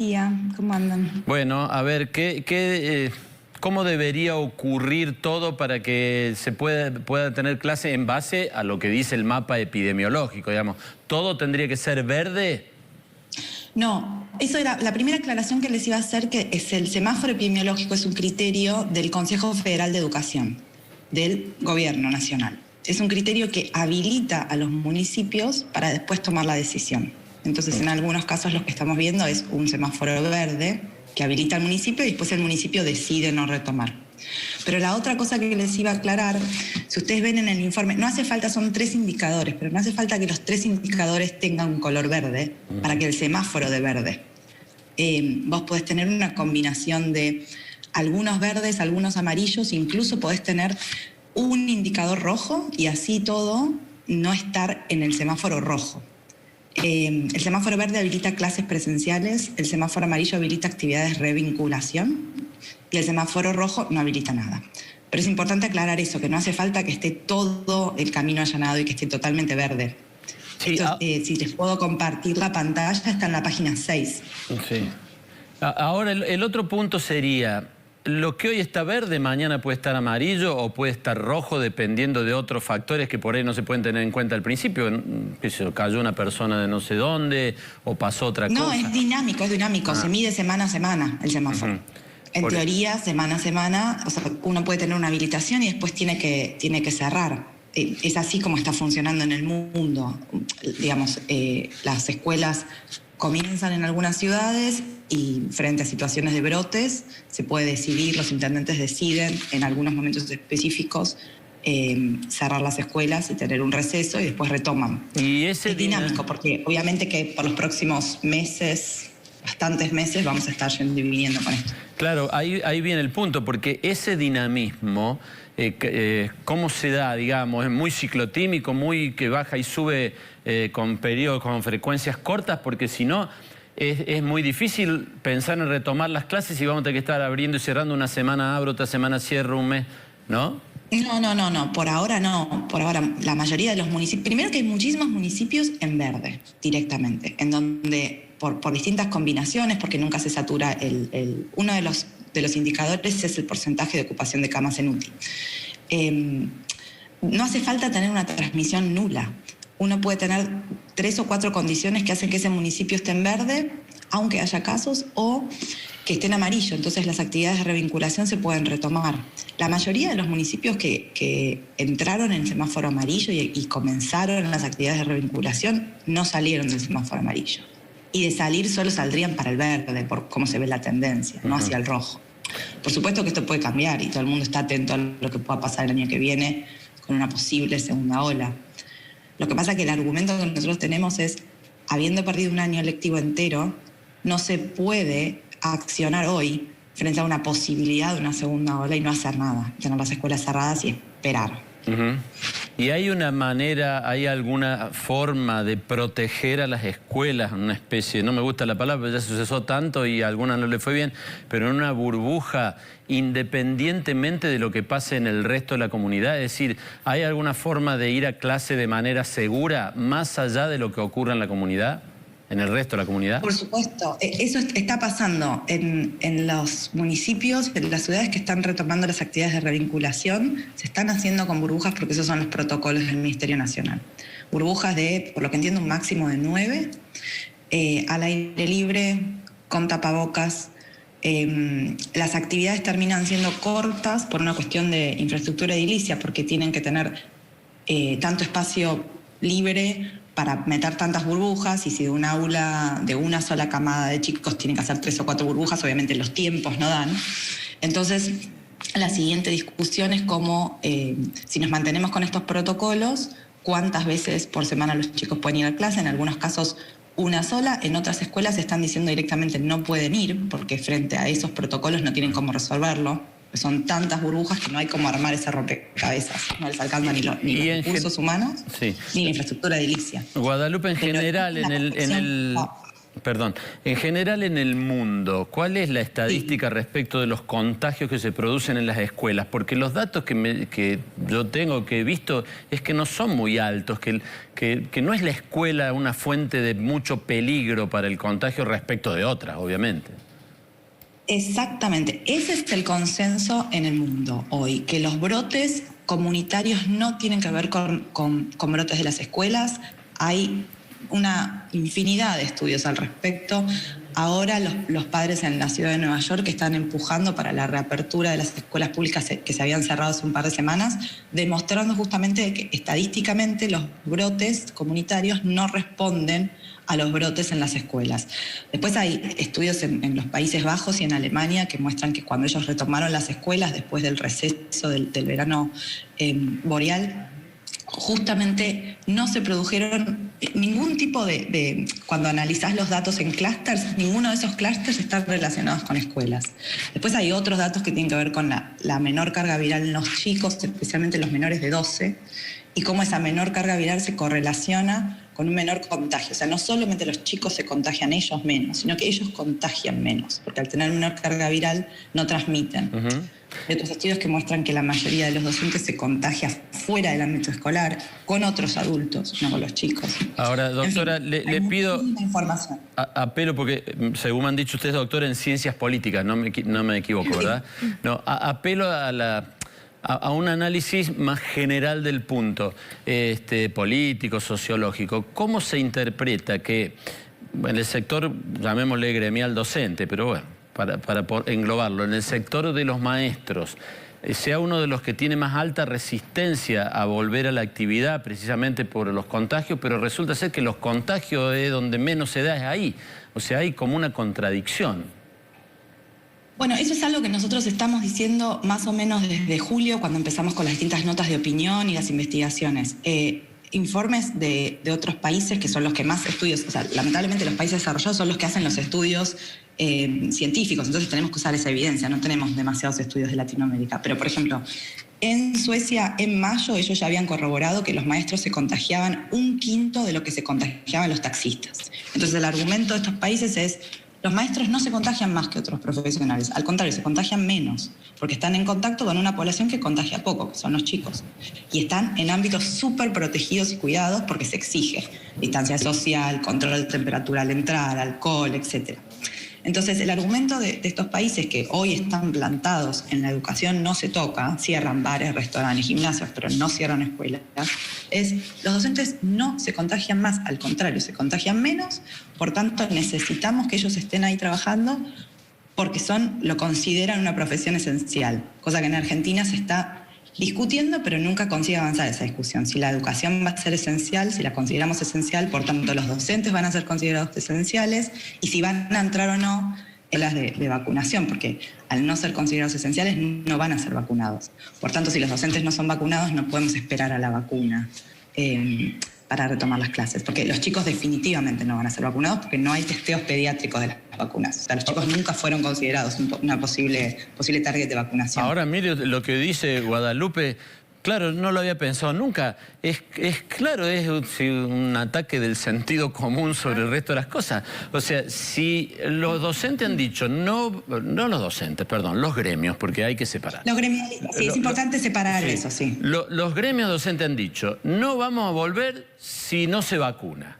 Día, ¿cómo andan? Bueno, a ver, ¿cómo debería ocurrir todo para que se pueda tener clase en base a lo que dice el mapa epidemiológico, digamos? ¿Todo tendría que ser verde? No, eso era la primera aclaración que les iba a hacer, que es el semáforo epidemiológico, es un criterio del Consejo Federal de Educación, del Gobierno Nacional. Es un criterio que habilita a los municipios para después tomar la decisión. Entonces, en algunos casos lo que estamos viendo es un semáforo verde que habilita al municipio y después el municipio decide no retomar. Pero la otra cosa que les iba a aclarar, si ustedes ven en el informe, no hace falta, son 3 indicadores, pero no hace falta que los 3 indicadores tengan un color verde para que el semáforo dé verde. Vos podés tener una combinación de algunos verdes, algunos amarillos, incluso podés tener un indicador rojo y así todo no estar en el semáforo rojo. El semáforo verde habilita clases presenciales, el semáforo amarillo habilita actividades de revinculación y el semáforo rojo no habilita nada. Pero es importante aclarar eso, que no hace falta que esté todo el camino allanado y que esté totalmente verde. Sí, esto, si les puedo compartir la pantalla, está en la página 6. Sí. Ahora, el otro punto sería, lo que hoy está verde, mañana puede estar amarillo o puede estar rojo, dependiendo de otros factores que por ahí no se pueden tener en cuenta al principio. Cayó una persona de no sé dónde o pasó otra cosa. No, es dinámico, se mide semana a semana el semáforo. En teoría, semana a semana, o sea, uno puede tener una habilitación y después tiene que cerrar. Es así como está funcionando en el mundo. Digamos, las escuelas comienzan en algunas ciudades y frente a situaciones de brotes se puede decidir, los intendentes deciden en algunos momentos específicos cerrar las escuelas y tener un receso y después retoman. Y es dinámico porque obviamente que por los próximos meses, bastantes meses, vamos a estar yendo y viniendo con esto. Claro, ahí viene el punto, porque ese dinamismo, ¿cómo se da, digamos? Es muy ciclotímico, muy que baja y sube con periodos, con frecuencias cortas, porque si no, es muy difícil pensar en retomar las clases y vamos a tener que estar abriendo y cerrando, una semana abro, otra semana cierro, un mes, ¿no? No, por ahora no. Por ahora la mayoría de los municipios, primero que hay muchísimos municipios en verde directamente, en donde por distintas combinaciones, porque nunca se satura uno de los indicadores es el porcentaje de ocupación de camas en UTI. No hace falta tener una transmisión nula. Uno puede tener 3 o 4 condiciones que hacen que ese municipio esté en verde, aunque haya casos, o que esté en amarillo. Entonces las actividades de revinculación se pueden retomar. La mayoría de los municipios que entraron en el semáforo amarillo y comenzaron las actividades de revinculación no salieron del semáforo amarillo. Y de salir solo saldrían para el verde, por cómo se ve la tendencia, no hacia el rojo. Por supuesto que esto puede cambiar y todo el mundo está atento a lo que pueda pasar el año que viene con una posible segunda ola. Lo que pasa es que el argumento que nosotros tenemos es, habiendo perdido un año lectivo entero, no se puede accionar hoy frente a una posibilidad de una segunda ola y no hacer nada, tener las escuelas cerradas y esperar. ¿Y hay una manera, hay alguna forma de proteger a las escuelas, una especie, no me gusta la palabra, pero ya se usó tanto y a algunas no le fue bien, pero en una burbuja, independientemente de lo que pase en el resto de la comunidad? Es decir, ¿hay alguna forma de ir a clase de manera segura, más allá de lo que ocurra en la comunidad? ¿En el resto de la comunidad? Por supuesto. Eso está pasando en los municipios, en las ciudades que están retomando las actividades de revinculación. Se están haciendo con burbujas porque esos son los protocolos del Ministerio Nacional. Burbujas de, por lo que entiendo, un máximo de 9, al aire libre, con tapabocas. Las actividades terminan siendo cortas por una cuestión de infraestructura edilicia, porque tienen que tener tanto espacio libre para meter tantas burbujas, y si de un aula de una sola camada de chicos tienen que hacer 3 o 4 burbujas, obviamente los tiempos no dan. Entonces, la siguiente discusión es cómo, si nos mantenemos con estos protocolos, cuántas veces por semana los chicos pueden ir a clase. En algunos casos una sola, en otras escuelas están diciendo directamente no pueden ir, porque frente a esos protocolos no tienen cómo resolverlo. Son tantas burbujas que no hay cómo armar ese rompecabezas. No les alcanza ni los recursos humanos, ni la infraestructura edilicia. Guadalupe, en general, Perdón, en general en el mundo, ¿cuál es la estadística respecto de los contagios que se producen en las escuelas? Porque los datos que yo tengo, que he visto, es que no son muy altos, que no es la escuela una fuente de mucho peligro para el contagio respecto de otras, obviamente. Exactamente, ese es el consenso en el mundo hoy, que los brotes comunitarios no tienen que ver con brotes de las escuelas. Hay una infinidad de estudios al respecto. Ahora los padres en la ciudad de Nueva York están empujando para la reapertura de las escuelas públicas que se habían cerrado hace un par de semanas, demostrando justamente que estadísticamente los brotes comunitarios no responden a los brotes en las escuelas. Después hay estudios en los Países Bajos y en Alemania que muestran que cuando ellos retomaron las escuelas después del receso del verano boreal, justamente no se produjeron ningún tipo cuando analizás los datos en clústeres, ninguno de esos clústeres están relacionados con escuelas. Después hay otros datos que tienen que ver con la menor carga viral en los chicos, especialmente los menores de 12, y cómo esa menor carga viral se correlaciona con un menor contagio. O sea, no solamente los chicos se contagian ellos menos, sino que ellos contagian menos, porque al tener menor carga viral no transmiten. Hay otros estudios que muestran que la mayoría de los docentes se contagia fuera del ámbito escolar, con otros adultos, no con los chicos. Ahora, doctora, en fin, le pido... información. Apelo, porque según me han dicho ustedes, doctora, en ciencias políticas, no me equivoco, ¿verdad? No, apelo a un análisis más general del punto, político, sociológico. ¿Cómo se interpreta que en el sector, llamémosle gremial docente, pero bueno, para englobarlo, en el sector de los maestros, sea uno de los que tiene más alta resistencia a volver a la actividad precisamente por los contagios, pero resulta ser que los contagios es donde menos se da, es ahí. O sea, hay como una contradicción. Bueno, eso es algo que nosotros estamos diciendo más o menos desde julio, cuando empezamos con las distintas notas de opinión y las investigaciones. Informes de otros países que son los que más estudios, o sea, lamentablemente los países desarrollados son los que hacen los estudios científicos, entonces tenemos que usar esa evidencia, no tenemos demasiados estudios de Latinoamérica. Pero, por ejemplo, en Suecia, en mayo, ellos ya habían corroborado que los maestros se contagiaban 1/5 de lo que se contagiaban los taxistas. Entonces, el argumento de estos países es: los maestros no se contagian más que otros profesionales, al contrario, se contagian menos, porque están en contacto con una población que contagia poco, que son los chicos. Y están en ámbitos súper protegidos y cuidados porque se exige distancia social, control de temperatura al entrar, alcohol, etc. Entonces, el argumento de estos países que hoy están plantados en la educación no se toca, cierran bares, restaurantes, gimnasios, pero no cierran escuelas, es: los docentes no se contagian más, al contrario, se contagian menos, por tanto necesitamos que ellos estén ahí trabajando porque lo consideran una profesión esencial, cosa que en Argentina se está discutiendo, pero nunca consigue avanzar esa discusión. Si la educación va a ser esencial, si la consideramos esencial, por tanto los docentes van a ser considerados esenciales, y si van a entrar o no en las de vacunación, porque al no ser considerados esenciales no van a ser vacunados. Por tanto, si los docentes no son vacunados, no podemos esperar a la vacuna para retomar las clases, porque los chicos definitivamente no van a ser vacunados porque no hay testeos pediátricos de las vacunas. O sea, los chicos nunca fueron considerados una posible target de vacunación. Ahora, mire lo que dice Guadalupe. Claro, no lo había pensado nunca. Es claro, es un ataque del sentido común sobre el resto de las cosas. O sea, si los docentes han dicho, no los docentes, perdón, los gremios, porque hay que separar. Los gremios, sí, es importante separar eso, sí. Los gremios docentes han dicho, no vamos a volver si no se vacuna.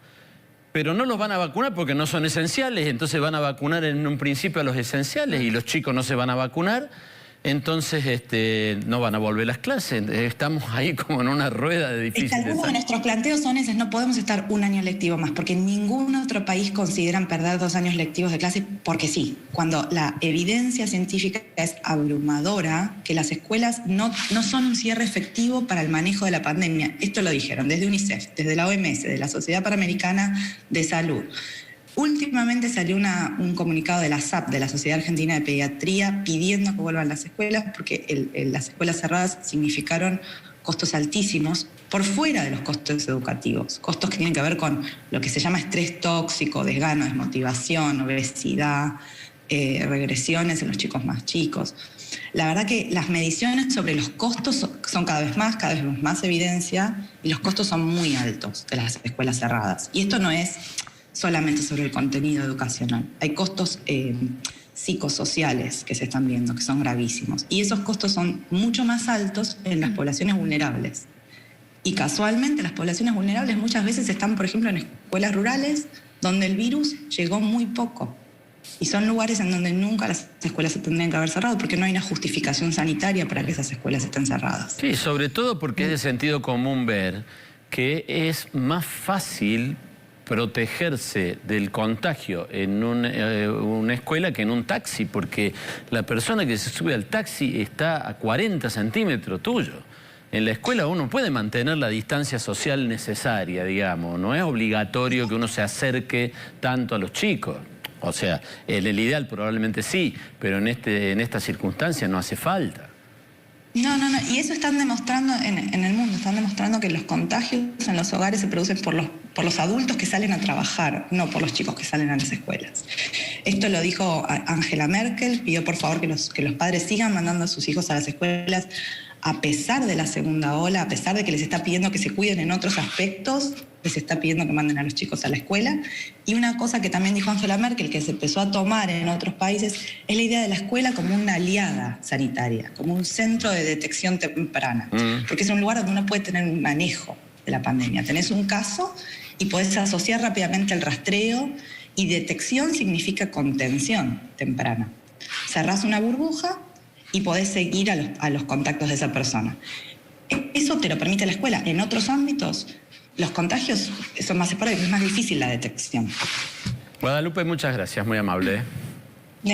Pero no los van a vacunar porque no son esenciales, entonces van a vacunar en un principio a los esenciales y los chicos no se van a vacunar. Entonces no van a volver las clases. Estamos ahí como en una rueda de difícil. Algunos de nuestros planteos son esos: no podemos estar un año lectivo más, porque en ningún otro país consideran perder 2 años lectivos de clase porque sí, cuando la evidencia científica es abrumadora que las escuelas no son un cierre efectivo para el manejo de la pandemia. Esto lo dijeron desde UNICEF, desde la OMS, de la Sociedad Panamericana de Salud. Últimamente salió un comunicado de la SAP, de la Sociedad Argentina de Pediatría, pidiendo que vuelvan las escuelas porque las escuelas cerradas significaron costos altísimos por fuera de los costos educativos, costos que tienen que ver con lo que se llama estrés tóxico, desgano, desmotivación, obesidad, regresiones en los chicos más chicos. La verdad que las mediciones sobre los costos son cada vez más evidencia, y los costos son muy altos de las escuelas cerradas. Y esto no es solamente sobre el contenido educacional. Hay costos psicosociales que se están viendo, que son gravísimos. Y esos costos son mucho más altos en las poblaciones vulnerables. Y casualmente las poblaciones vulnerables muchas veces están, por ejemplo, en escuelas rurales donde el virus llegó muy poco. Y son lugares en donde nunca las escuelas se tendrían que haber cerrado porque no hay una justificación sanitaria para que esas escuelas estén cerradas. Sí, sobre todo porque es de sentido común ver que es más fácil protegerse del contagio en una escuela que en un taxi, porque la persona que se sube al taxi está a 40 centímetros tuyo. En la escuela uno puede mantener la distancia social necesaria, digamos. No es obligatorio que uno se acerque tanto a los chicos. O sea, en el ideal probablemente sí, pero en esta circunstancia no hace falta. No. Y eso están demostrando en el mundo. Están demostrando que los contagios en los hogares se producen por los adultos que salen a trabajar, no por los chicos que salen a las escuelas. Esto lo dijo Angela Merkel, pidió por favor que los padres sigan mandando a sus hijos a las escuelas a pesar de la segunda ola, a pesar de que les está pidiendo que se cuiden en otros aspectos, les está pidiendo que manden a los chicos a la escuela. Y una cosa que también dijo Angela Merkel, que se empezó a tomar en otros países, es la idea de la escuela como una aliada sanitaria, como un centro de detección temprana. Porque es un lugar donde uno puede tener un manejo de la pandemia. Tenés un caso y podés asociar rápidamente el rastreo, y detección significa contención temprana. Cerrás una burbuja y podés seguir a los contactos de esa persona. Eso te lo permite la escuela. En otros ámbitos, los contagios son más esporádicos, es más difícil la detección. Guadalupe, muchas gracias, muy amable.